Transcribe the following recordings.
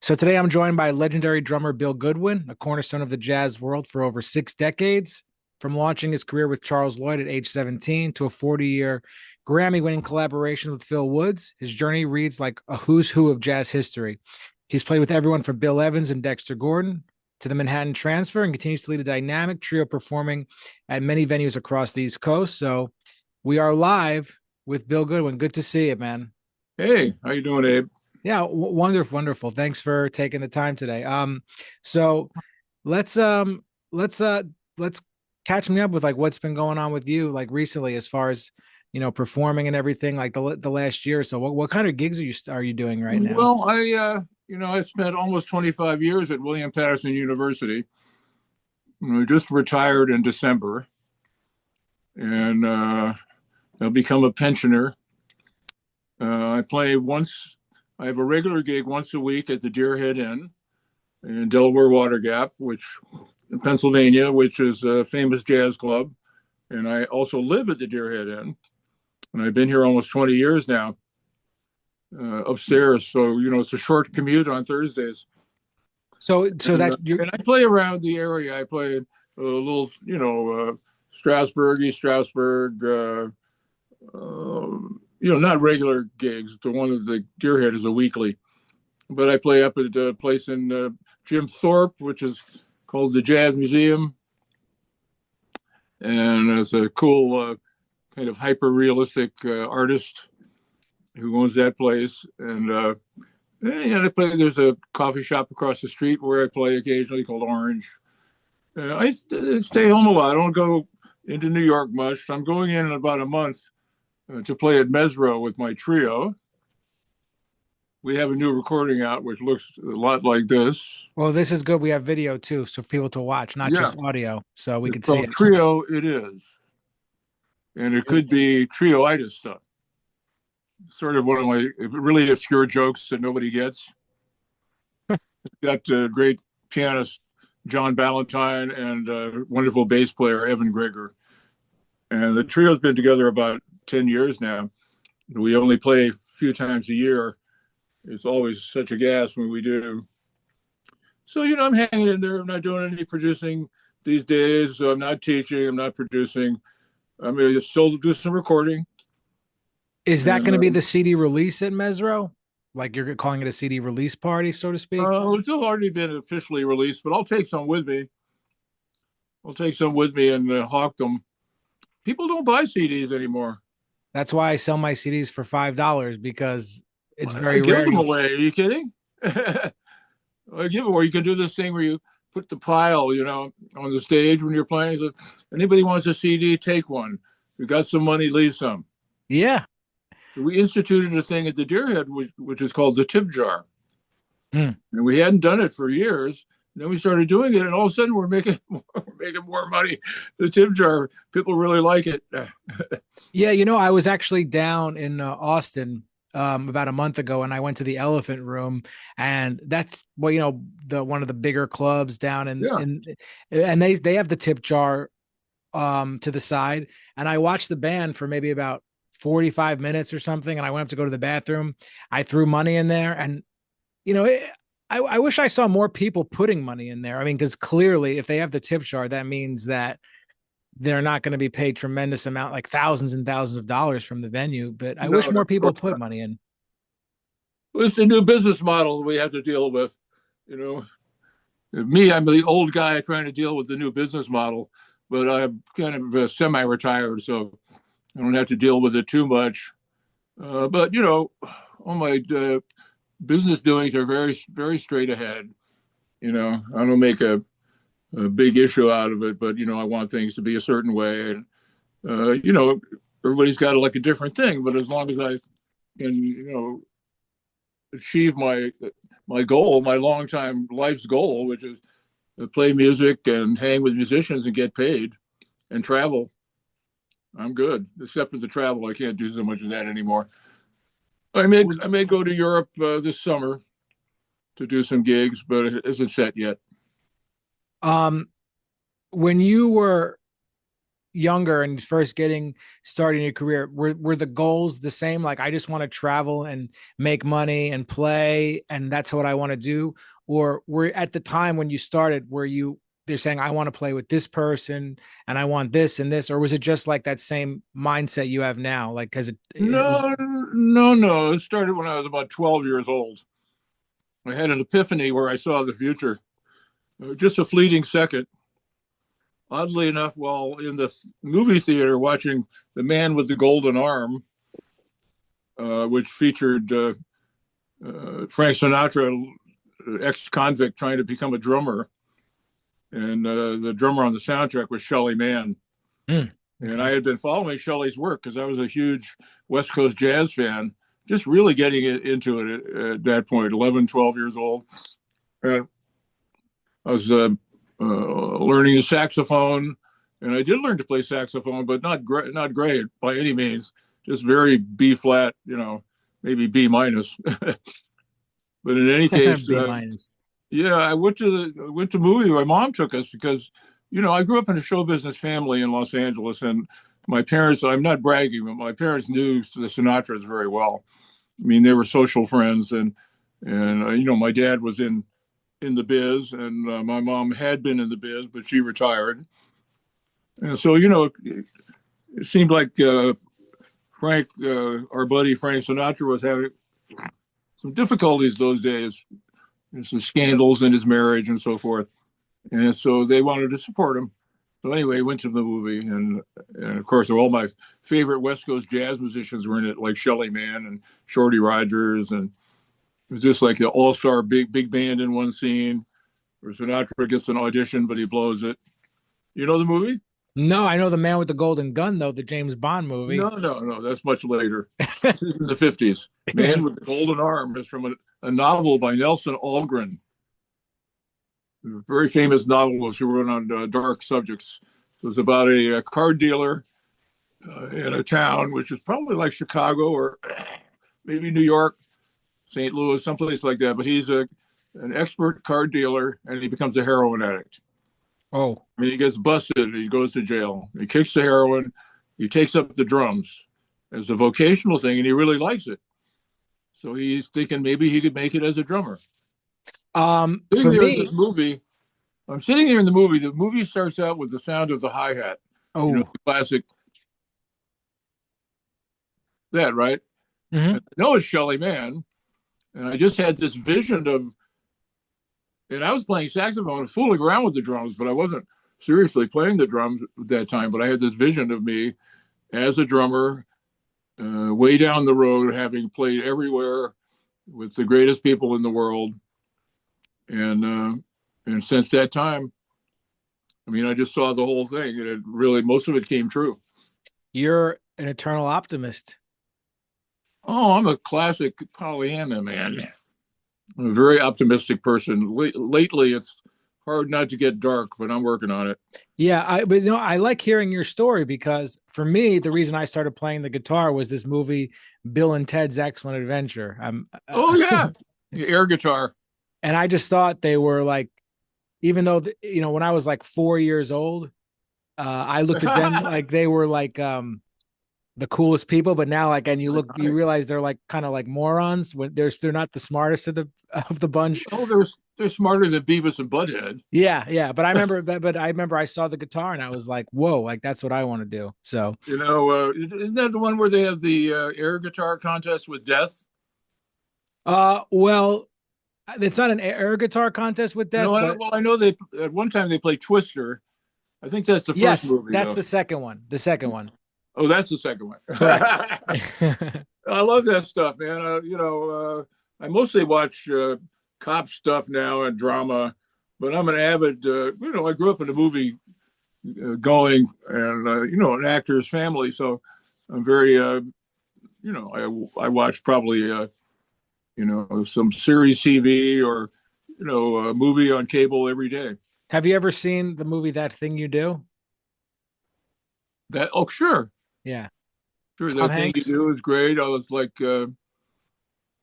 So today I'm joined by legendary drummer Bill Goodwin, a cornerstone of the jazz world for over 6 decades. From launching his career with Charles Lloyd at age 17 to a 40-year Grammy-winning collaboration with Phil Woods, his journey reads like a who's who of jazz history. He's played with everyone from Bill Evans and Dexter Gordon to the Manhattan Transfer and continues to lead a dynamic trio performing at many venues across the East Coast. So we are live with Bill Goodwin. Good to see you, man. Hey, how you doing, Abe? Yeah, wonderful, wonderful. Thanks for taking the time today. So let's um let's uh let's catch me up with like what's been going on with you like recently as far as performing and everything like the last year or so. What kind of gigs are you doing right now? Well, I spent almost 25 years at William Patterson University. I just retired in December, and I've become a pensioner. I play once. I have a regular gig once a week at the Deerhead Inn in Delaware Water Gap, which in Pennsylvania, which is a famous jazz club. And I also live at the Deerhead Inn, and I've been here almost 20 years now. Upstairs. So, it's a short commute on Thursdays. So And, that you and I play around the area. I play a little, Strasbourg, East Stroudsburg, not regular gigs. The one of the Deerhead is a weekly. But I play up at a place in Jim Thorpe, which is called the Jazz Museum. And it's a cool kind of hyper-realistic artist who owns that place. And I play. There's a coffee shop across the street where I play occasionally called Orange. I stay home a lot. I don't go into New York much. I'm going in about a month to play at Mesro with my trio. We have a new recording out which looks a lot like this. well, this is good. We have video too, so for people to watch, not Yeah, just audio, so we it's could see called it. Trio. It is, and it could be trioitis stuff. Sort of one of my really obscure jokes that nobody gets. Got great pianist John Ballantyne and wonderful bass player Evan Gregor. And the trio's been together about 10 years now. We only play a few times a year. It's always such a gas when we do. So, I'm hanging in there. I'm not doing any producing these days. So I'm not teaching. I'm not producing. I'm going to still do some recording. Is that And going to be the CD release at Mesro? Like you're calling it a CD release party, so to speak? it's already been officially released, but I'll take some with me. I'll take some with me and hawk them. People don't buy CDs anymore. That's why I sell my CDs for $5 because it's I very give rare. them away. Are you kidding? I give away. You can do this thing where you put the pile, on the stage when you're playing. So anybody wants a CD, take one. You got some money, leave some. Yeah. We instituted a thing at the Deerhead, which is called the tip jar. Hmm. And we hadn't done it for years. And then we started doing it, and all of a sudden we're making more money. The tip jar, people really like it. Yeah, I was actually down in Austin about a month ago, and I went to the Elephant Room, and that's the one of the bigger clubs down Yeah. and they have the tip jar to the side, and I watched the band for maybe about 45 minutes or something, and I went up to go to the bathroom. I threw money in there, and you know, it, I wish I saw more people putting money in there. I mean, because clearly, if they have the tip jar, that means that they're not going to be paid tremendous amount, like thousands and thousands of dollars from the venue. But I No, wish more of people course put not. money in. It's a new business model we have to deal with. You know, Me, I'm the old guy trying to deal with the new business model, but I'm kind of semi-retired, so I don't have to deal with it too much. But all my business doings are very, very straight ahead. I don't make a big issue out of it, but I want things to be a certain way, and everybody's got like a different thing. But as long as I can, achieve my goal, my long time life's goal, which is to play music and hang with musicians and get paid and travel, I'm good. Except for the travel, I can't do so much of that anymore. I may go to Europe this summer to do some gigs, but it isn't set yet. Um, when you were younger and first getting starting your career, were the goals the same? Like, I just want to travel and make money and play, and that's what I want to do? Or were at the time when you started, were you they're saying I want to play with this person and I want this and this, or was it just like that same mindset you have now? Like, because it was No, no, no. It started when I was about 12 years old. I had an epiphany where I saw the future. Just a fleeting second. Oddly enough, while in the movie theater watching The Man with the Golden Arm, which featured Frank Sinatra, ex-convict trying to become a drummer, and the drummer on the soundtrack was Shelly Manne. Okay. And I had been following Shelly's work because I was a huge West Coast jazz fan, just really getting into it at that point, 11, 12 years old. And I was learning the saxophone, and I did learn to play saxophone, but not great by any means, just very B flat, maybe B minus. But in any case, B minus. yeah, I went to movie. My mom took us because, I grew up in a show business family in Los Angeles, and my parents, I'm not bragging, but my parents knew the Sinatras very well. I mean, they were social friends, and my dad was in the biz, and my mom had been in the biz, but she retired. And so, it seemed like Frank, our buddy Frank Sinatra, was having some difficulties those days, some scandals in his marriage and so forth. And so they wanted to support him. So anyway, went to the movie, and of course, all my favorite West Coast jazz musicians were in it, like Shelly Manne and Shorty Rogers, and it was just like the all-star big band in one scene where Sinatra gets an audition, but he blows it. You know the movie? No, I know The Man with the Golden Gun, though, the James Bond movie. No. That's much later. This is in the 50s. Man with the Golden Arm is from a novel by Nelson Algren, a very famous novelist who wrote on dark subjects. It was about a card dealer in a town, which is probably like Chicago or maybe New York, St. Louis, someplace like that. But he's an expert card dealer, and he becomes a heroin addict. Oh. And he gets busted. He goes to jail. He kicks the heroin. He takes up the drums as a vocational thing, and he really likes it. So he's thinking maybe he could make it as a drummer. For me, this movie, I'm sitting here in the movie. The movie starts out with the sound of the hi-hat. Oh, the classic. That, right? Mm-hmm. I know it's Shelly Manne, and I just had this vision of, and I was playing saxophone, fooling around with the drums, but I wasn't seriously playing the drums at that time. But I had this vision of me as a drummer, way down the road, having played everywhere with the greatest people in the world. And since that time, I mean, I just saw the whole thing, and it really, most of it came true. You're an eternal optimist. Oh, I'm a classic Pollyanna man. I'm a very optimistic person. Lately, it's hard not to get dark, but I'm working on it. Yeah, but I like hearing your story, because for me, the reason I started playing the guitar was this movie, Bill and Ted's Excellent Adventure. Oh yeah, the air guitar. And I just thought they were like, even though when I was like 4 years old, I looked at them like they were like the coolest people. But now, like, and you realize they're like kind of like morons when they're not the smartest of the bunch. Oh, they're smarter than Beavis and Butthead. Yeah. But I remember that. But I remember I saw the guitar and I was like, whoa, like that's what I want to do. So isn't that the one where they have the air guitar contest with Death? Well, it's not an air guitar contest with Death. Well, I know they at one time they played Twister. I think that's the first movie. That's the second one. The second one. Oh, that's the second one. Correct. I love that stuff, man. I mostly watch cop stuff now and drama, but I'm an avid. I grew up in a movie going, and an actor's family, so I'm very. I watch probably some series TV or a movie on cable every day. Have you ever seen the movie That Thing You Do? Oh, sure. Yeah. Sure. Tom Hanks? Thing You Do is great. I was like, isn't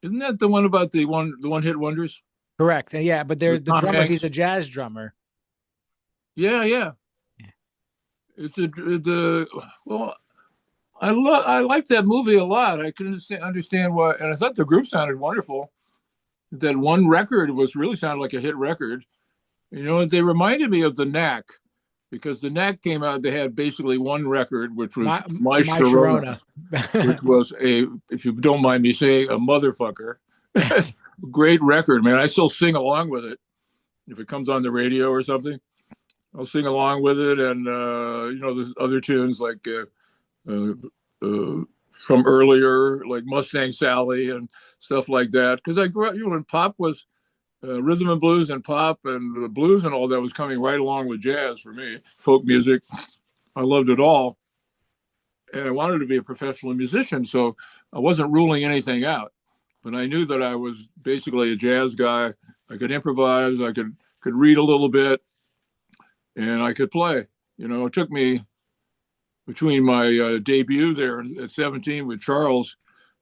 that the one about the one hit wonders? Correct. Yeah, but there's the drummer. Hanks. He's a jazz drummer. Yeah. It's the well, I liked that movie a lot. I couldn't understand why, and I thought the group sounded wonderful. That one record was really sounded like a hit record. You know, they reminded me of the Knack because the Knack came out. They had basically one record, which was My My Sharona, Sharona. which was a, if you don't mind me saying, a motherfucker. Great record, man. I still sing along with it if it comes on the radio or something. I'll sing along with it, and there's other tunes like uh, from earlier, like Mustang Sally and stuff like that. Because I grew up, when pop was rhythm and blues and pop and the blues and all that was coming right along with jazz for me, folk music. I loved it all, and I wanted to be a professional musician, so I wasn't ruling anything out. But I knew that I was basically a jazz guy. I could improvise. I could read a little bit, and I could play. You know, it took me between my debut there at 17 with Charles,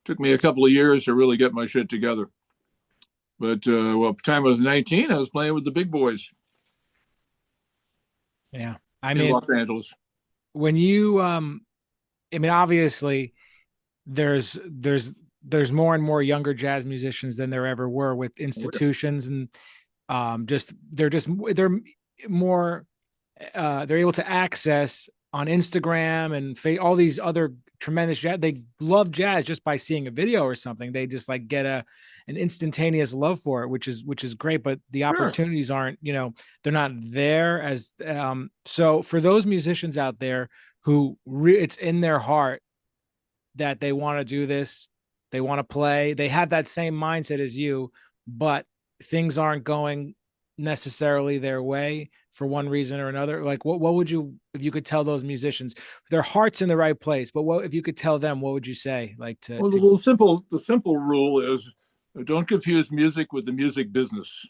took me a couple of years to really get my shit together. But well, by the time I was 19, I was playing with the big boys. Yeah. In Los Angeles. When you obviously there's more and more younger jazz musicians than there ever were with institutions, and they're more they're able to access on Instagram and all these other tremendous jazz. They love jazz just by seeing a video or something. They just like get an instantaneous love for it, which is great. But the opportunities aren't, they're not there as so for those musicians out there who it's in their heart that they want to do this, they want to play, they have that same mindset as you, but things aren't going necessarily their way for one reason or another. Like what would you, if you could tell those musicians their heart's in the right place, but what if you could tell them, what would you say? Like the simple rule is don't confuse music with the music business.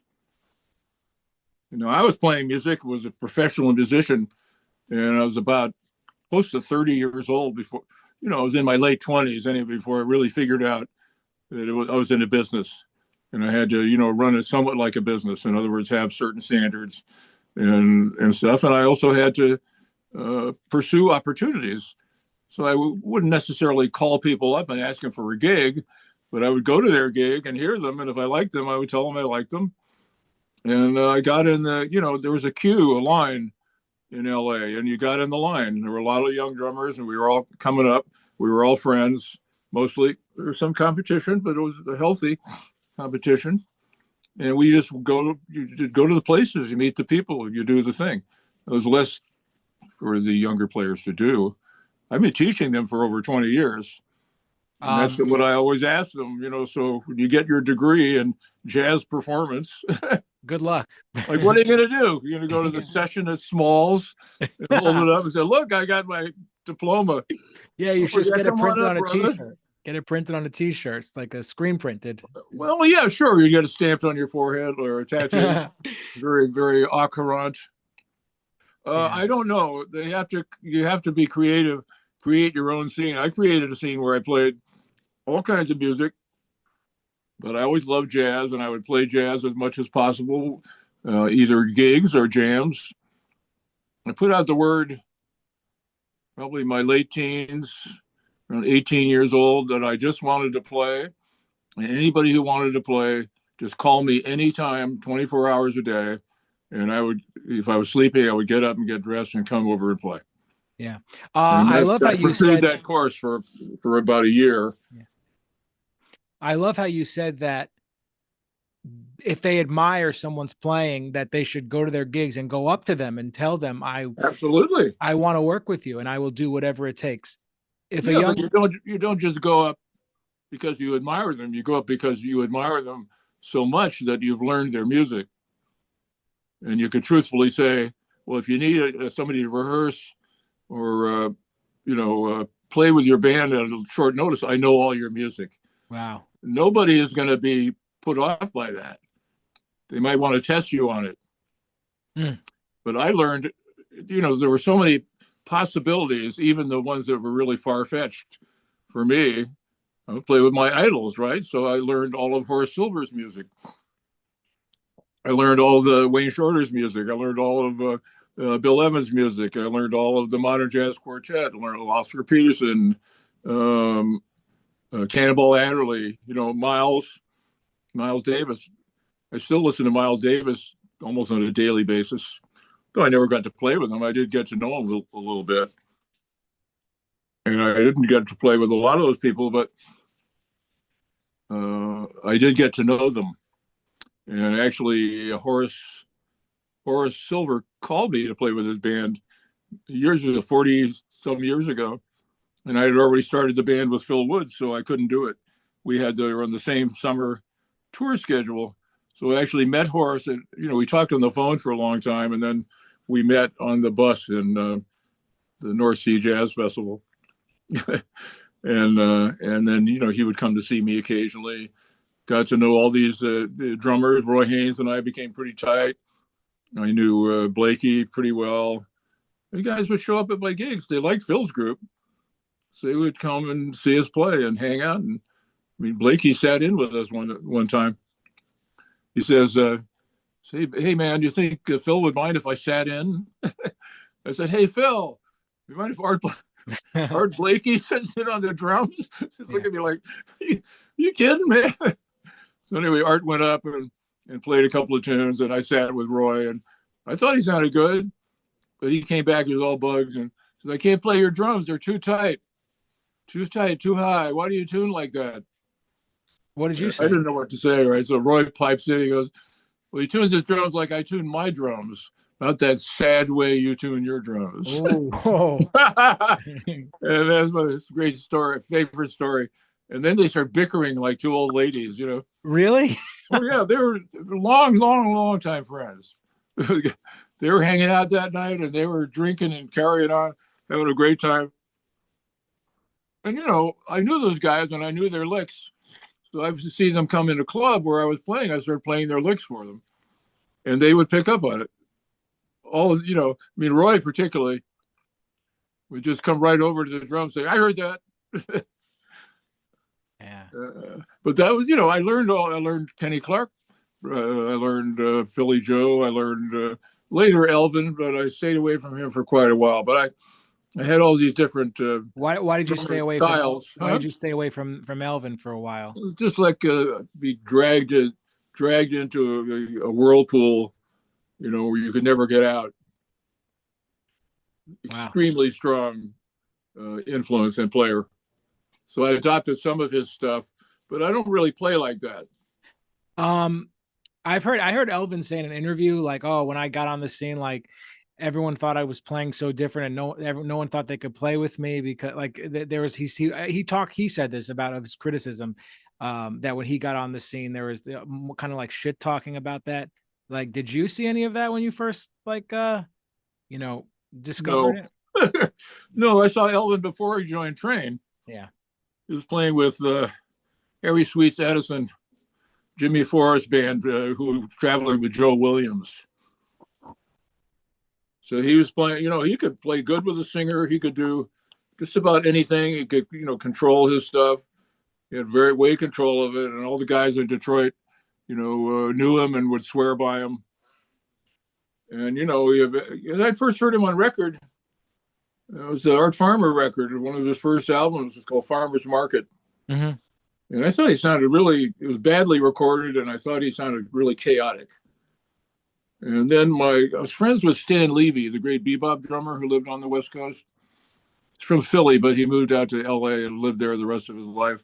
I was playing music, was a professional musician, and I was about close to 30 years old before, I was in my late 20s anyway, before I really figured out that I was in a business, and I had to, run it somewhat like a business. In other words, have certain standards and stuff. And I also had to pursue opportunities. So I wouldn't necessarily call people up and ask them for a gig, but I would go to their gig and hear them. And if I liked them, I would tell them I liked them. And I got in there was a line in LA, and you got in the line. There were a lot of young drummers, and we were all coming up. We were all friends, mostly. There was some competition, but it was a healthy competition. And we just go to the places, you meet the people, you do the thing. It was less for the younger players to do. I've been teaching them for over 20 years. And that's what I always ask them, so when you get your degree in jazz performance, good luck. Like, what are you going to do? You're going to go to the session at Smalls and hold it up and say, look, I got my diploma. Yeah, you should just get it printed on a T-shirt. Get it printed on a T-shirt. It's like a screen printed. Well, yeah, sure. You get it stamped on your forehead or a tattoo. Very, very au courant. I don't know. You have to be creative, create your own scene. I created a scene where I played all kinds of music, but I always loved jazz, and I would play jazz as much as possible, either gigs or jams. I put out the word probably my late teens, around 18 years old, that I just wanted to play. And anybody who wanted to play, just call me anytime, 24 hours a day. And I would, if I was sleeping, I would get up and get dressed and come over and play. Yeah. I love how you said that course for about a year. Yeah. I love how you said that if they admire someone's playing, that they should go to their gigs and go up to them and tell them, absolutely, I want to work with you and I will do whatever it takes. You don't just go up because you admire them. You go up because you admire them so much that you've learned their music. And you could truthfully say, well, if you need somebody to rehearse or, play with your band at a short notice, I know all your music. Wow. Nobody is going to be put off by that. They might want to test you on it. But I learned, there were so many possibilities, even the ones that were really far-fetched for me. I would play with my idols, right? So I learned all of Horace Silver's music. I learned all the Wayne Shorter's music. I learned all of Bill Evans' music. I learned all of the modern jazz quartet. I learned Oscar Peterson, um, Cannonball Adderley. Miles Davis. I still listen to Miles Davis almost on a daily basis. Though I never got to play with him, I did get to know him a little bit. And I didn't get to play with a lot of those people, but I did get to know them. And actually, Horace Silver called me to play with his band years ago, 40 some years ago. And I had already started the band with Phil Woods, so I couldn't do it. We had to run the same summer tour schedule. So I actually met Horace. And, we talked on the phone for a long time, and then we met on the bus in the North Sea Jazz Festival. and then he would come to see me occasionally. Got to know all these drummers. Roy Haynes and I became pretty tight. I knew Blakey pretty well. The guys would show up at my gigs. They liked Phil's group, so they would come and see us play and hang out. And Blakey sat in with us one time. He says, "Hey man, do you think Phil would mind if I sat in?" I said, "Hey Phil, you mind if Art Blakey sits in on the drums?" He's looking at me like, you kidding, man? So anyway, Art went up and played a couple of tunes, and I sat with Roy, and I thought he sounded good, but he came back, he was all bugs, and said, "I can't play your drums, they're too tight, too high. Why do you tune like that?" What did you say? I didn't know what to say, right? So Roy pipes in, he goes, "Well, he tunes his drums like I tune my drums, not that sad way you tune your drums." Oh, And that's my great story, favorite story. And then they start bickering like two old ladies, Really? Oh yeah, they were long time friends. They were hanging out that night, and they were drinking and carrying on, having a great time. And I knew those guys, and I knew their licks. So I would see them come in a club where I was playing. I started playing their licks for them, and they would pick up on it. Roy particularly would just come right over to the drums, say, "I heard that." Yeah. But that was, I learned Kenny Clark. I learned Philly Joe. I learned later Elvin, but I stayed away from him for quite a while. But I had all these different why did you stay away styles. Why did you stay away from Elvin for a while? Just like be dragged into a whirlpool, where you could never get out. Wow. Extremely strong influence and player. So I adopted some of his stuff, but I don't really play like that. I heard Elvin say in an interview, like, "Oh, when I got on the scene, like everyone thought I was playing so different, and no one thought they could play with me because like there was he said this about his criticism, that when he got on the scene, there was kind of like shit talking about that. Like, did you see any of that when you first discovered it? No, I saw Elvin before he joined Train. Yeah. He was playing with Harry Sweets Edison, Jimmy Forrest band, who was traveling with Joe Williams. So he was playing, he could play good with a singer. He could do just about anything. He could, control his stuff. He had very way control of it. And all the guys in Detroit, knew him and would swear by him. And, I first heard him on record. It was the Art Farmer record. One of his first albums was called Farmer's Market. Mm-hmm. And I thought he sounded it was badly recorded, and I thought he sounded really chaotic. And then I was friends with Stan Levy, the great bebop drummer who lived on the West Coast. He's from Philly, but he moved out to LA and lived there the rest of his life.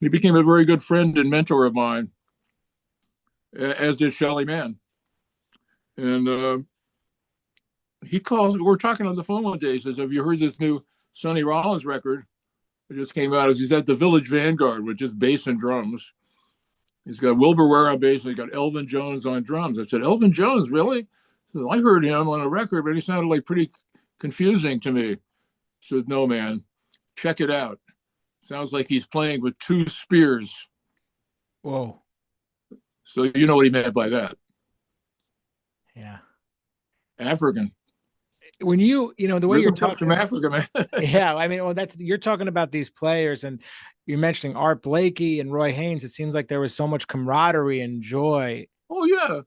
He became a very good friend and mentor of mine, as did Shelly Mann. And he calls, we're talking on the phone one day. He says, "Have you heard this new Sonny Rollins record? It just came out." He's at the Village Vanguard with just bass and drums. He's got Wilbur Ware on bass, and he's got Elvin Jones on drums. I said, "Elvin Jones, really?" So I heard him on a record, but he sounded like pretty confusing to me. I said, "No, man, check it out. Sounds like he's playing with two spears." Whoa. So you know what he meant by that. Yeah. African. When the way you're talking from Africa, man. Yeah, I mean, you're talking about these players, and you're mentioning Art Blakey and Roy Haynes. It seems like there was so much camaraderie and joy. Oh yeah,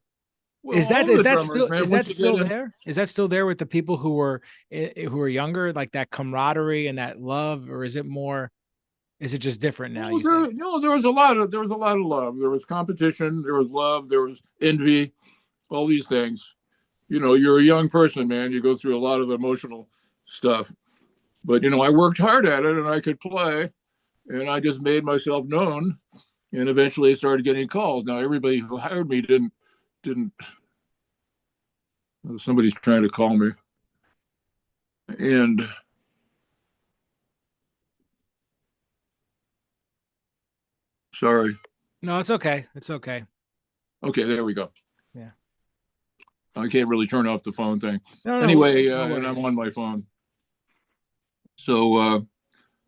Well, all the drummers, man. is Once that you get still in, there? Is that still there with the people who were younger, like that camaraderie and that love, or is it more? Is it just different now? well, You think? there was a lot of love. There was competition. There was love. There was envy. All these things. You're a young person, man. You go through a lot of emotional stuff. But I worked hard at it, and I could play, and I just made myself known, and eventually I started getting calls. Now everybody who hired me didn't. Somebody's trying to call me, and sorry. No, it's okay. It's okay. Okay, there we go. Yeah. I can't really turn off the phone thing. No, Anyway, no and I'm worries. on my phone. So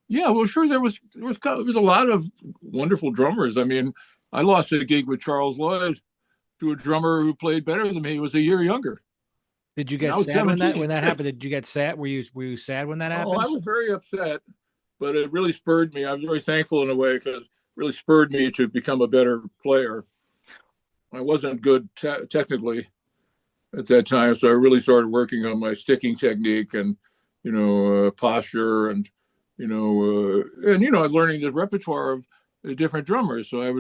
yeah, well, sure, there was a lot of wonderful drummers. I mean, I lost a gig with Charles Lloyd to a drummer who played better than me. He was a year younger, Did you and get I was sad when 17. that happened? Did you get sad? Were you sad when that Oh, I happened? was very upset, but it really spurred me. I was very thankful in a way because it really spurred me to become a better player. I wasn't good technically at that time, so I really started working on my sticking technique and posture and learning the repertoire of the different drummers. So I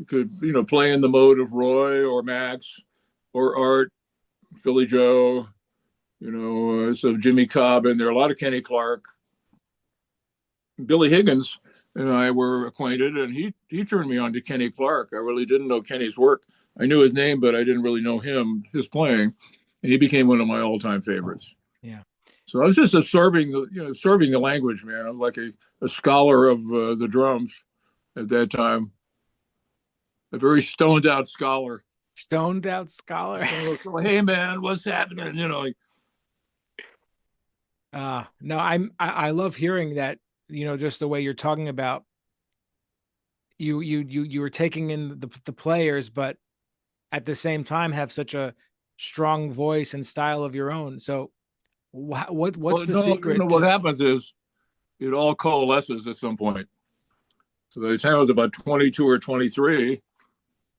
could play in the mode of Roy or Max or Art, Philly Joe, so Jimmy Cobb, and there are a lot of Kenny Clark. Billy Higgins and I were acquainted, and he turned me on to Kenny Clark. I really didn't know Kenny's work. I knew his name, but I didn't really know his playing, and he became one of my all-time favorites. Yeah. So I was just absorbing the language, man. I'm like a scholar of the drums at that time, a very stoned out scholar. Stoned out scholar. So, hey, man, what's happening? No, I love hearing that, just the way you're talking about you were taking in the players, but at the same time have such a strong voice and style of your own. So what's Well, the no, secret what to? happens is it all coalesces at some point. So by the time I was about 22 or 23,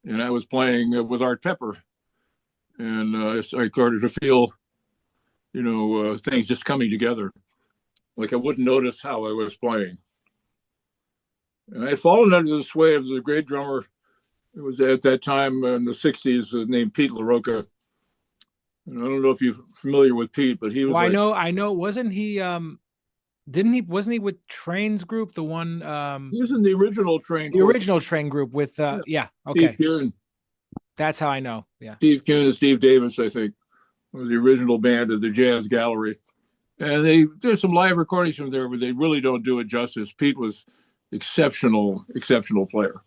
and I was playing with Art Pepper, and I started to feel, things just coming together. Like I wouldn't notice how I was playing. And I had fallen under the sway of the great drummer who was at that time in the 60s named Pete LaRocca. And I don't know if you're familiar with Pete, but he was Well, like, I know. Wasn't he? Wasn't he with Train's group? The one, he was in the original Train the Quartet. original Train group with, Yeah. yeah. Steve Okay, Kuhn, that's how I know. Yeah. Steve Kuhn and Steve Davis, I think, was the original band of the Jazz Gallery. And there's some live recordings from there, but they really don't do it justice. Pete was exceptional player.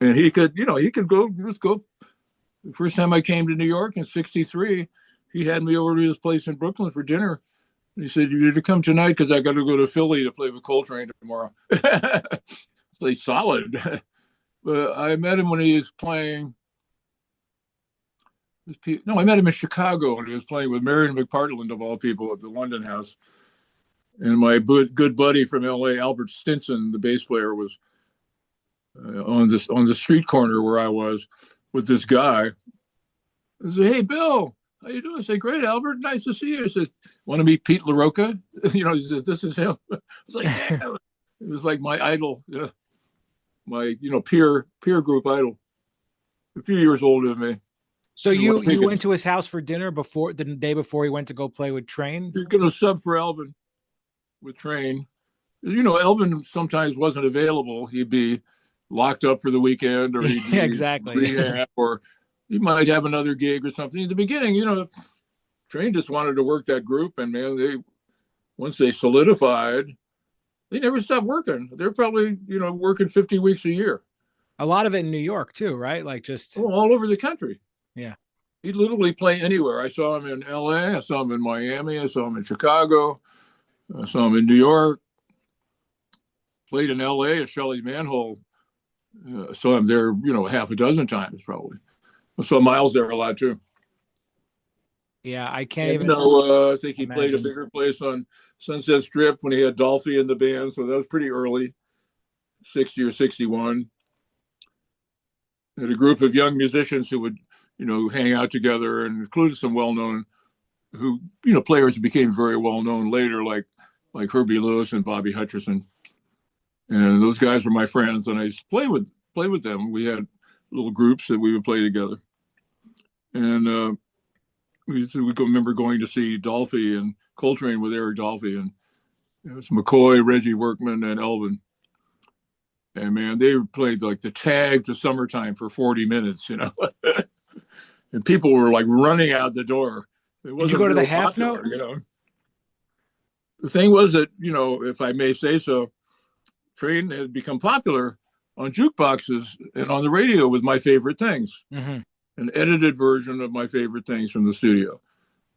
And he could go, just go. The first time I came to New York in '63, he had me over to his place in Brooklyn for dinner. He said, "You need to come tonight because I got to go to Philly to play with Coltrane tomorrow." It's like solid. But I met him when he was playing. No, I met him in Chicago when he was playing with Marion McPartland, of all people, at the London House. And my good buddy from LA, Albert Stinson, the bass player, was on the street corner where I was with this guy. I said, "Hey, Bill, how you doing?" I said, "Great, Albert. Nice to see you." I said, "Want to meet Pete LaRocca?" He said, "This is him." It's like, yeah. It was like my idol, my peer group idol, a few years older than me. So Well, you went to his house for dinner before the day before he went to go play with Train? he's going to sub for Elvin with Train. Elvin sometimes wasn't available. He'd be locked up for the weekend, or he'd Yeah, be exactly. rehab, or he might have another gig or something. In the beginning, Train just wanted to work that group, and man, once they solidified, they never stopped working. They're probably working 50 weeks a year. A lot of it in New York too, right? Like just, All over the country. yeah. He'd literally play anywhere. I saw him in LA, I saw him in Miami, I saw him in Chicago, I saw him in New York, played in LA at Shelley's Manhole. Saw him there, half a dozen times probably. I saw Miles there a lot too. Yeah, I can't And, even I think he played a imagine. bigger place on Sunset Strip when he had Dolphy in the band, so that was pretty early, 60 or 61. Had a group of young musicians who would hang out together, and included some well-known players who became very well-known later, like Herbie Lewis and Bobby Hutcherson. And those guys were my friends, and I used to play with them. We had little groups that we would play together. And we remember going to see Dolphy and Coltrane with Eric Dolphy, and it was McCoy, Reggie Workman, and Elvin. And man, they played like the tag to Summertime for 40 minutes, and people were like running out the door. Did you go to the half note? The thing was that, if I may say so, Train had become popular on jukeboxes and on the radio with My Favorite Things, an edited version of My Favorite Things from the studio.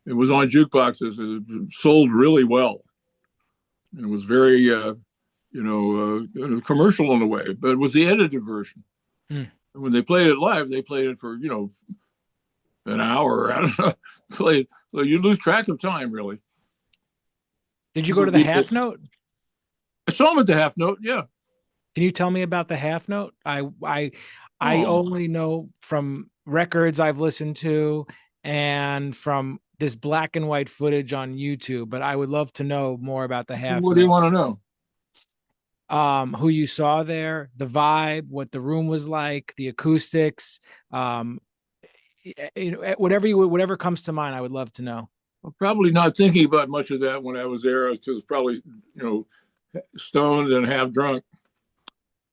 It was on jukeboxes. It sold really well. And it was very, commercial in a way, but it was the edited version. And when they played it live, they played it for, an hour. I don't know. You lose track of time, really. Did you go to the half note? I saw him at the half note. Yeah. Can you tell me about the half note? I only know from records I've listened to and from this black and white footage on YouTube, but I would love to know more about the half note. What do you want to know? Who you saw there, the vibe, what the room was like, the acoustics, whatever comes to mind, I would love to know. I'm probably not thinking about much of that when I was there. I was probably, stoned and half drunk.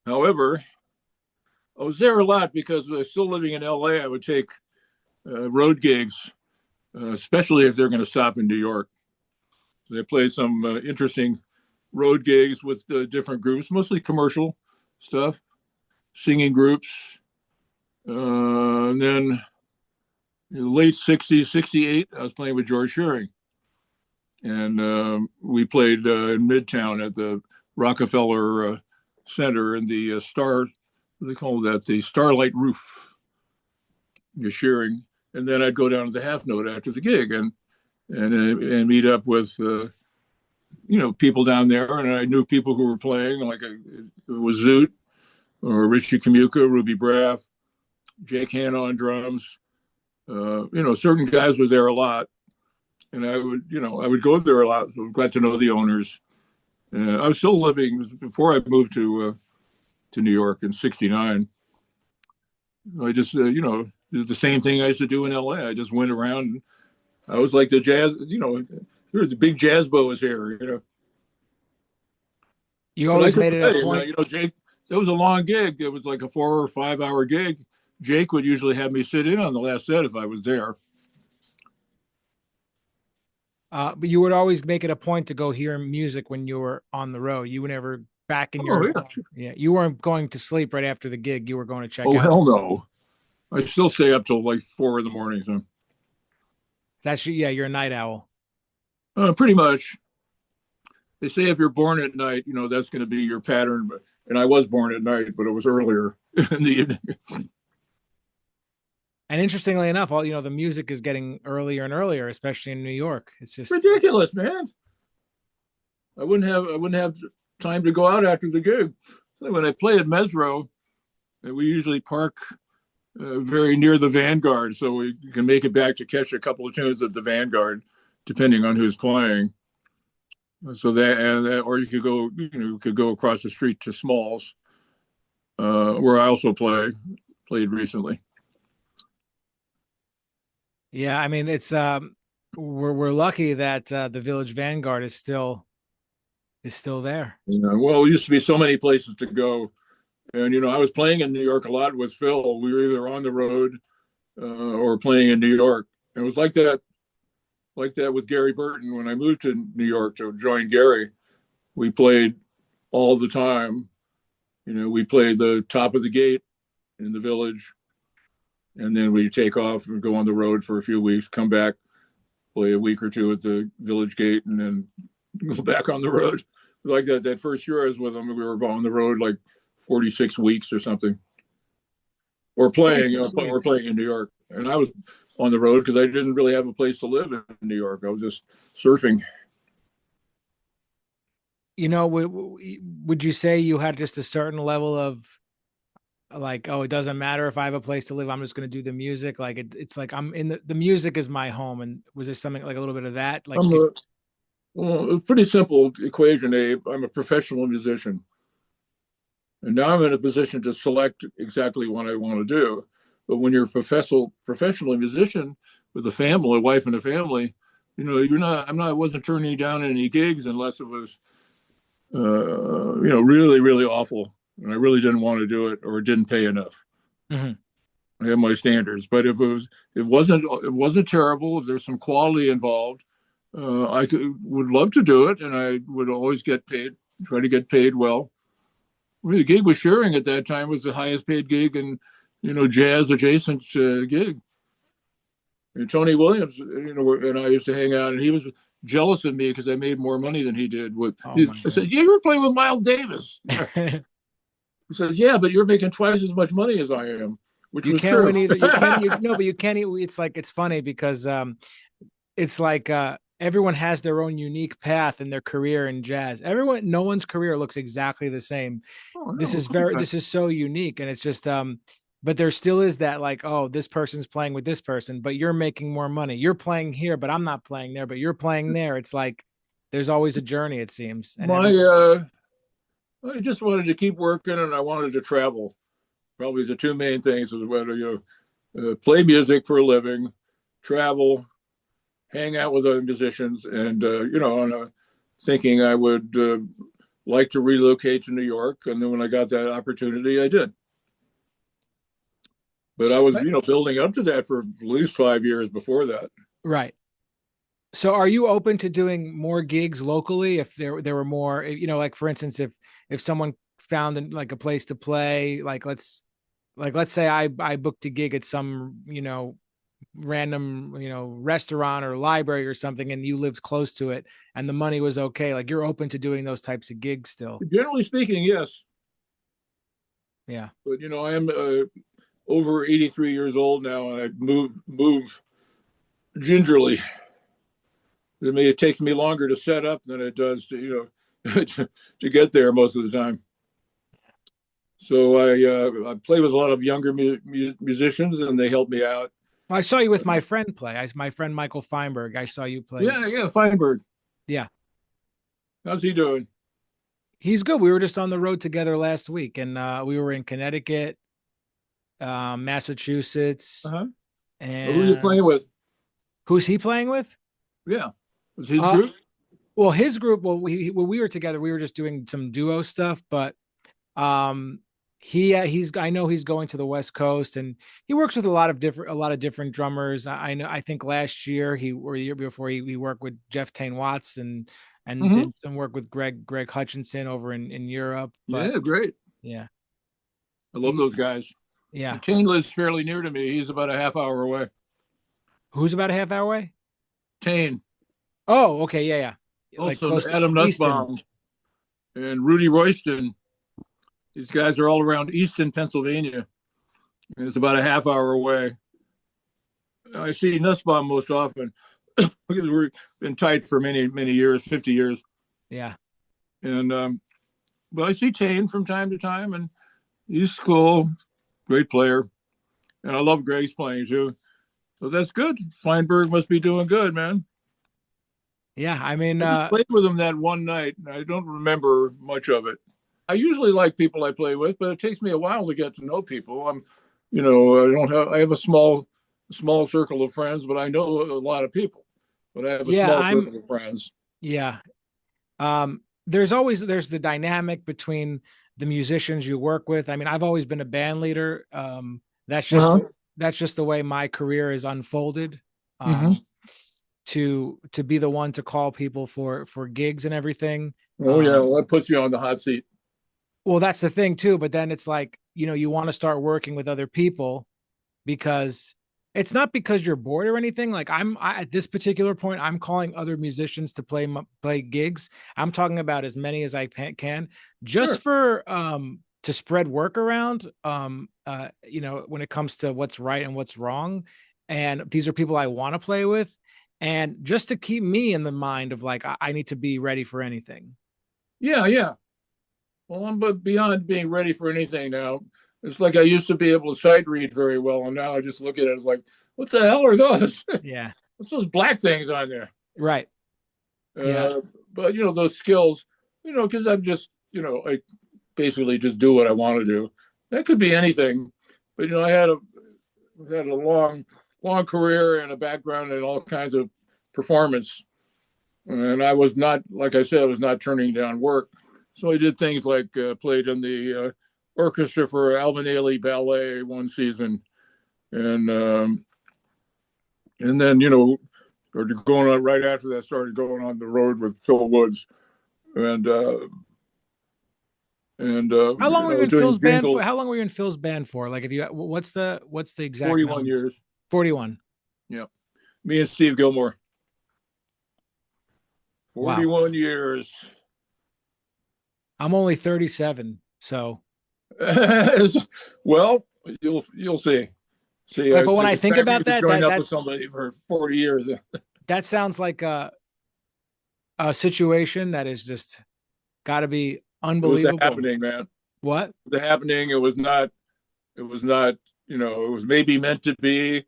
However, I was there a lot because I was still living in LA. I would take road gigs, especially if they're going to stop in New York. They played some interesting road gigs with different groups, mostly commercial stuff, singing groups. And then in the late 60s, 68, I was playing with George Shearing. And we played in Midtown at the Rockefeller Center in the they call that the Starlight Roof, Shearing. And then I'd go down to the half note after the gig and meet up with people down there, and I knew people who were playing, like it was Zoot or Richie Kamuka, Ruby Braff, Jake Hanna on drums. Certain guys were there a lot, and I would go there a lot. So glad to know the owners. I was still living before I moved to New York in '69. I just did the same thing I used to do in LA. I just went around. I was like the jazz, there's a big jazz bow is here, You always made it a point. Jake, that was a long gig. It was like a 4 or 5 hour gig. Jake would usually have me sit in on the last set if I was there. But you would always make it a point to go hear music when you were on the road. You were never back in your you weren't going to sleep right after the gig. You were going to check out. Oh, hell no. I still stay up till like 4 in the morning. So. You're a night owl. Pretty much. They say if you're born at night, that's going to be your pattern. And I was born at night, but it was earlier in the evening. And interestingly enough, all the music is getting earlier and earlier, especially in New York. It's just ridiculous, man. I wouldn't have time to go out after the gig. So when I play at Mesro, we usually park very near the Vanguard, so we can make it back to catch a couple of tunes at the Vanguard, depending on who's playing. So or you could go across the street to Smalls, where I also played recently. Yeah, I mean it's we're lucky that the Village Vanguard is still there. Yeah, well, it used to be so many places to go. And, I was playing in New York a lot with Phil. We were either on the road or playing in New York. And it was like that with Gary Burton. When I moved to New York to join Gary, we played all the time. We played the Top of the Gate in the Village. And then we take off and go on the road for a few weeks, come back, play a week or two at the Village Gate, and then go back on the road. Like that first year I was with them, we were on the road like 46 weeks or something. Or playing, we're playing in New York. And I was on the road because I didn't really have a place to live in New York. I was just surfing. Would you say you had just a certain level like, oh, it doesn't matter if I have a place to live, I'm just going to do the music. Like it's like I'm in the music is my home. And was there something like a little bit of that? Like, I'm a well, a pretty simple equation, Abe. I'm a professional musician, and now I'm in a position to select exactly what I want to do. But when you're a professional musician with a family, a wife and a family, you're not. I wasn't turning down any gigs unless it was, really, really awful, and I really didn't want to do it or it didn't pay enough. mhm. I have my standards, but if it wasn't terrible. If there's some quality involved, would love to do it, and I would always get paid. Try to get paid well. Well, the gig with Shearing at that time was the highest paid gig and jazz adjacent gig. And Tony Williams, and I used to hang out, and he was jealous of me because I made more money than he did. Oh my I God. said, "Yeah, you were playing with Miles Davis." He says, "Yeah, but you're making twice as much money as I am," which You was can't true. win either. You can't, no, but you can't. It's like, it's funny because it's like everyone has their own unique path in their career in jazz. No one's career looks exactly the same. Oh This no, is of course very, not. this is so unique. And it's just, but there still is that like, oh, this person's playing with this person, but you're making more money. You're playing here, but I'm not playing there, but you're playing there. It's like, there's always a journey, it seems. And My every, I just wanted to keep working, and I wanted to travel. Probably the two main things was whether play music for a living, travel, hang out with other musicians, and thinking I would like to relocate to New York. And then when I got that opportunity, I did. But I was, building up to that for at least 5 years before that. right. So are you open to doing more gigs locally if there were more, like for instance, if someone found like a place to play, let's say I booked a gig at some, random, restaurant or library or something and you lived close to it and the money was okay, like you're open to doing those types of gigs still. Generally speaking, yes. Yeah. But I am over 83 years old now, and I move gingerly. It takes me longer to set up than it does to get there most of the time. So I play with a lot of younger musicians, and they help me out. I saw you with my friend play. My friend Michael Feinberg. I saw you play. Yeah, yeah, Feinberg. Yeah. How's he doing? He's good. We were just on the road together last week and we were in Connecticut, Massachusetts, Uh-huh. Who's he and playing with? who's he playing with? Yeah, was his Uh, group? well, his group, well, when we were together, we were just doing some duo stuff, but um I know he's going to the West Coast and he works with a lot of different drummers. I know, I think last year or the year before he worked with Jeff Tain Watts and Mm-hmm. did some work with Greg Hutchinson over in Europe. But Yeah, great. yeah, I love he those guys. yeah. And Kane lives fairly near to me. He's about a half hour away. Who's about a half hour away? Tane, Oh, okay, yeah, yeah. Like also close to Adam Easton. Nussbaum and Rudy Royston. These guys are all around Easton, Pennsylvania, and it's about a half hour away. I see Nussbaum most often because we've been tight for many, many years, 50 years. Yeah. And but I see Tane from time to time, and he's cool, great player, and I love Greg's playing too. So that's good. Feinberg must be doing good, man. Yeah, I mean, I just played with him that one night, and I don't remember much of it. I usually like people I play with, but it takes me a while to get to know people. I have a small circle of friends, but I know a lot of people. But I have a yeah, small circle of friends. yeah. There's the dynamic between the musicians you work with. I mean, I've always been a band leader. That's just Uh-huh. that's just the way my career is unfolded. Mm-hmm. Um, to be the one to call people for gigs and everything. Oh yeah, well, that puts you on the hot seat. Well, that's the thing too. But then it's like, you want to start working with other people because it's not because you're bored or anything. Like at this particular point, I'm calling other musicians to play gigs. I'm talking about as many as I can, just Sure. for to spread work around. When it comes to what's right and what's wrong, and these are people I want to play with, and just to keep me in the mind of like I need to be ready for anything. Yeah, yeah. Well, I'm but beyond being ready for anything now. It's like I used to be able to sight read very well, and now I just look at it as like, what the hell are those? Yeah. What's those black things on there? Right. Yeah. Uh, but those skills, because I'm just, I basically just do what I want to do. That could be anything, but I had a long career and a background in all kinds of performance, and I was not, like I said, I was not turning down work. So I did things like played in the orchestra for Alvin Ailey Ballet one season, and and then or going on right after that, started going on the road with Phil Woods, and How long were you in doing Phil's band for? jingles. How long were you in Phil's band for? Like, if you, what's the exact 41 numbers? years. 41. Yeah, me and Steve Gilmore. Wow. 41 years. I'm only 37. So, Well, you'll see. See, like, I but when think I it's think time for you about to that, join up with somebody for 40 years. that sounds like a situation that is just got to be It was the unbelievable. happening, man. What? The happening. It was not. It was not. It was maybe meant to be.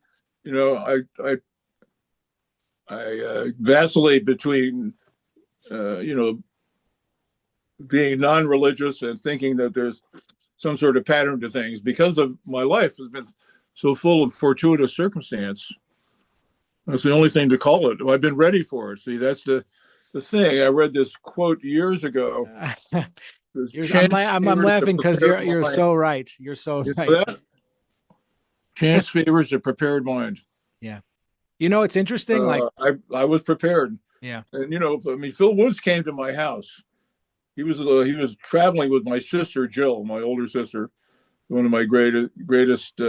I vacillate between, being non-religious and thinking that there's some sort of pattern to things because of my life has been so full of fortuitous circumstance. That's the only thing to call it. I've been ready for it. See, that's the thing. I read this quote years ago. Chance I'm favors the laughing because prepared you're mind. so right. You're so You know right. that? Chance favors the prepared mind. Yeah. It's interesting. Like, I was prepared, yeah. and I mean, Phil Woods came to my house. He was traveling with my sister Jill, my older sister, one of my greatest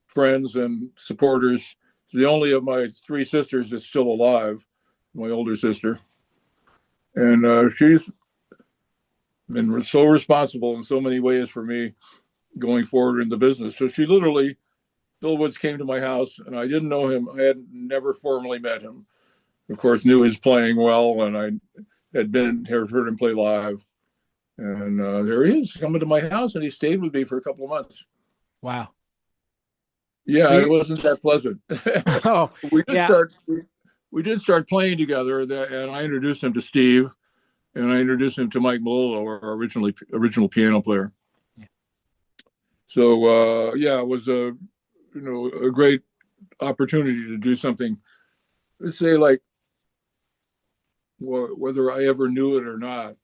friends and supporters. She's the only of my three sisters that's still alive, my older sister, and she's been so responsible in so many ways for me going forward in the business. So she literally, Bill Woods came to my house, and I didn't know him. I had never formally met him. Of course, knew his playing well, and I had heard him play live. And there he is coming to my house, and he stayed with me for a couple of months. Wow. Yeah, So it you wasn't that pleasant. oh, we did yeah. start. We did start playing together, and I introduced him to Steve, and I introduced him to Mike Malolo, our original piano player. Yeah. So yeah, it was a great opportunity to do something. Let's say like whether I ever knew it or not,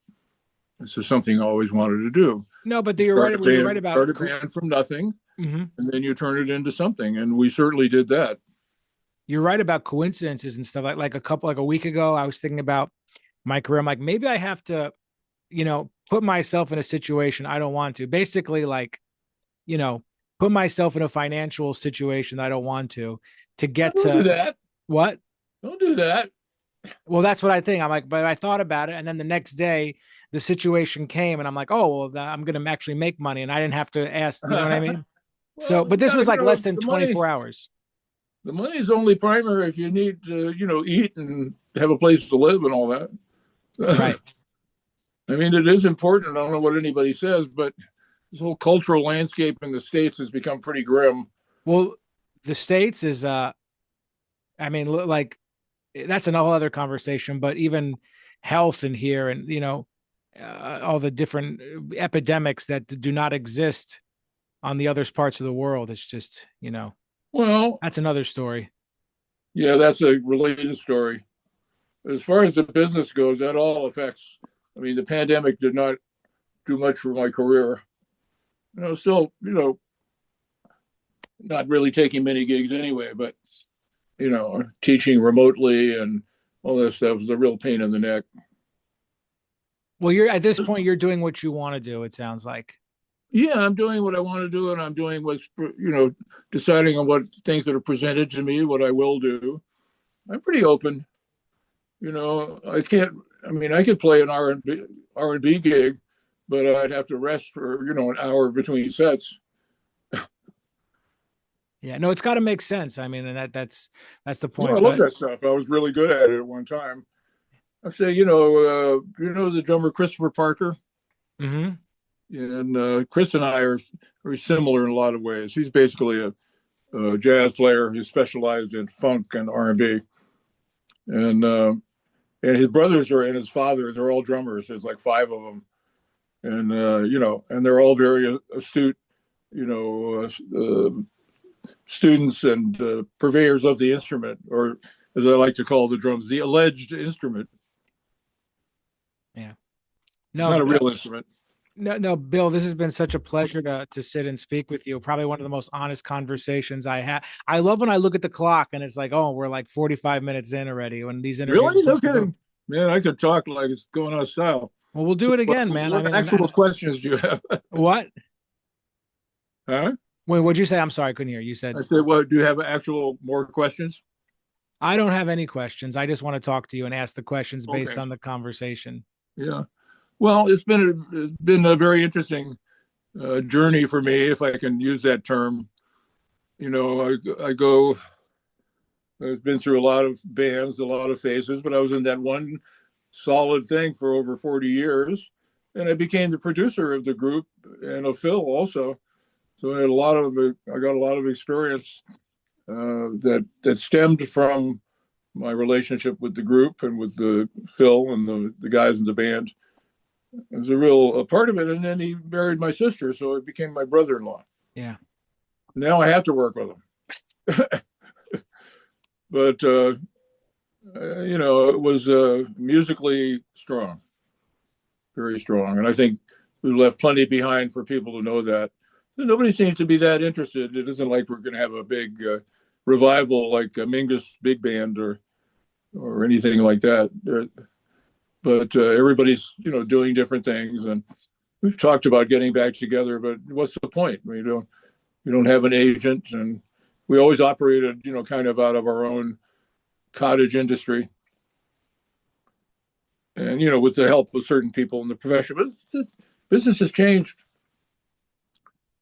this is something I always wanted to do. No, but You you're start right. a You're right band, about start a band from nothing, mhm. and then you turn it into something, and we certainly did that. You're right about coincidences and stuff. Like a week ago, I was thinking about my career. I'm like, maybe I have to, put myself in a situation I don't want to. Basically, like, you know, put myself in a financial situation I don't want to get Don't do to that. what? Don't do that. Well, that's what I think. I'm like, but I thought about it, and then the next day, the situation came, and I'm like, oh, well, I'm going to actually make money, and I didn't have to ask. You know what I mean? So, Well, but this yeah, was like less than 24 hours. the money is only primary if you need to, eat and have a place to live and all that. Right. I mean, it is important. I don't know what anybody says, but this whole cultural landscape in the States has become pretty grim. Well, the States is, I mean, like that's a whole other conversation, but even health in here and, all the different epidemics that do not exist on the other parts of the world. It's just, Well, that's another story. yeah, that's a related story. As far as the business goes, that all affects. I mean, the pandemic did not do much for my career. Still, not really taking many gigs anyway, but teaching remotely and all that stuff was a real pain in the neck. Well, you're at this point, you're doing what you want to do. It sounds like. Yeah, I'm doing what I want to do, and I'm doing what's deciding on what things that are presented to me, what I will do. I'm pretty open. I can't. I mean, I could play an R&B gig, but I'd have to rest for an hour between sets. Yeah, no, it's got to make sense. I mean, and that's the Well, I point. love But that stuff. I was really good at it at one time. I say, the drummer Christopher Parker. mm-hmm. And Chris and I are very similar in a lot of ways. He's basically a jazz player who specialized in funk and R&B, and his brothers are and his father, they're all drummers. There's like five of them, and and they're all very astute, students and purveyors of the instrument, or as I like to call the drums, the alleged instrument. Yeah. No, not a real instrument. No, Bill, this has been such a pleasure to sit and speak with you. Probably one of the most honest conversations I had. I love when I look at the clock and it's like, oh, we're like 45 minutes in already. When these interviews really, no kidding, man, I could talk like it's going out of style. Well, we'll do it again, man. What actual questions do you have? What? Huh? Wait, what'd you say? I'm sorry, I couldn't hear. You said. I said, "What? Do you have actual more questions?" I don't have any questions. I just want to talk to you and ask the questions based on the conversation. Yeah. Well, it's been a very interesting journey for me, if I can use that term. I've been through a lot of bands, a lot of phases, but I was in that one solid thing for over 40 years, and I became the producer of the group and of Phil also. So I got a lot of experience that stemmed from my relationship with the group and with the Phil and the guys in the band. It was a part of it. And then he married my sister, so it became my brother-in-law. Yeah. Now I have to work with him. But, it was musically strong, very strong. And I think we left plenty behind for people to know that. Nobody seems to be that interested. It isn't like we're going to have a big revival like Mingus Big Band or anything like that. But everybody's doing different things, and we've talked about getting back together. But what's the point? We don't have an agent, and we always operated kind of out of our own cottage industry, and with the help of certain people in the profession. But business has changed.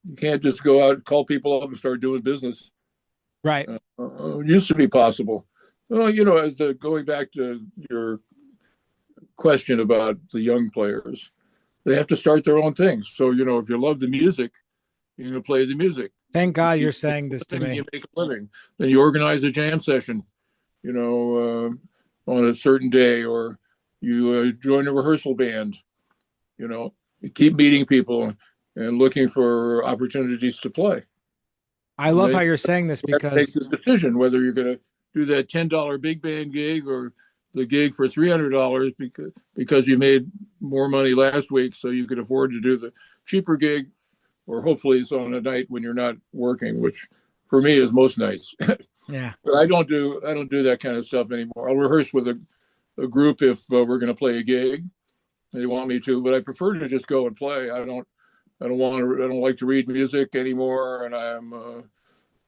You can't just go out and call people up and start doing business. Right. It used to be possible. Well, going back to your question about the young players, they have to start their own things. So, if you love the music, you're going to play the music. Thank God you're saying this to me. You make a living. Then you organize a jam session, on a certain day, or you join a rehearsal band. You keep meeting people and looking for opportunities to play. I love how you're saying this because make the decision whether you're going to do that $10 big band gig or the gig for $300 because you made more money last week, so you could afford to do the cheaper gig, or hopefully it's on a night when you're not working, which for me is most nights. Yeah. But I don't do that kind of stuff anymore. I'll rehearse with a group if we're going to play a gig. They want me to, but I prefer to just go and play. I don't like to read music anymore, and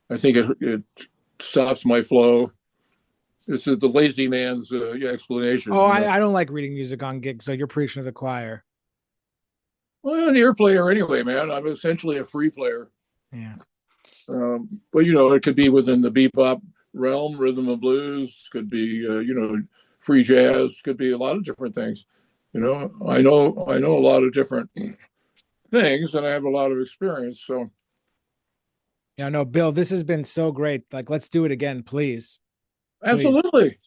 I think it stops my flow. This is the lazy man's explanation. Oh, I don't like reading music on gigs, so you're preaching to the choir. Well, I'm an ear player anyway, man. I'm essentially a free player. Yeah. But it could be within the bebop realm, rhythm and blues, could be free jazz, could be a lot of different things. I know a lot of different things, and I have a lot of experience. So yeah, no, Bill, this has been so great. Like, let's do it again, please. Absolutely.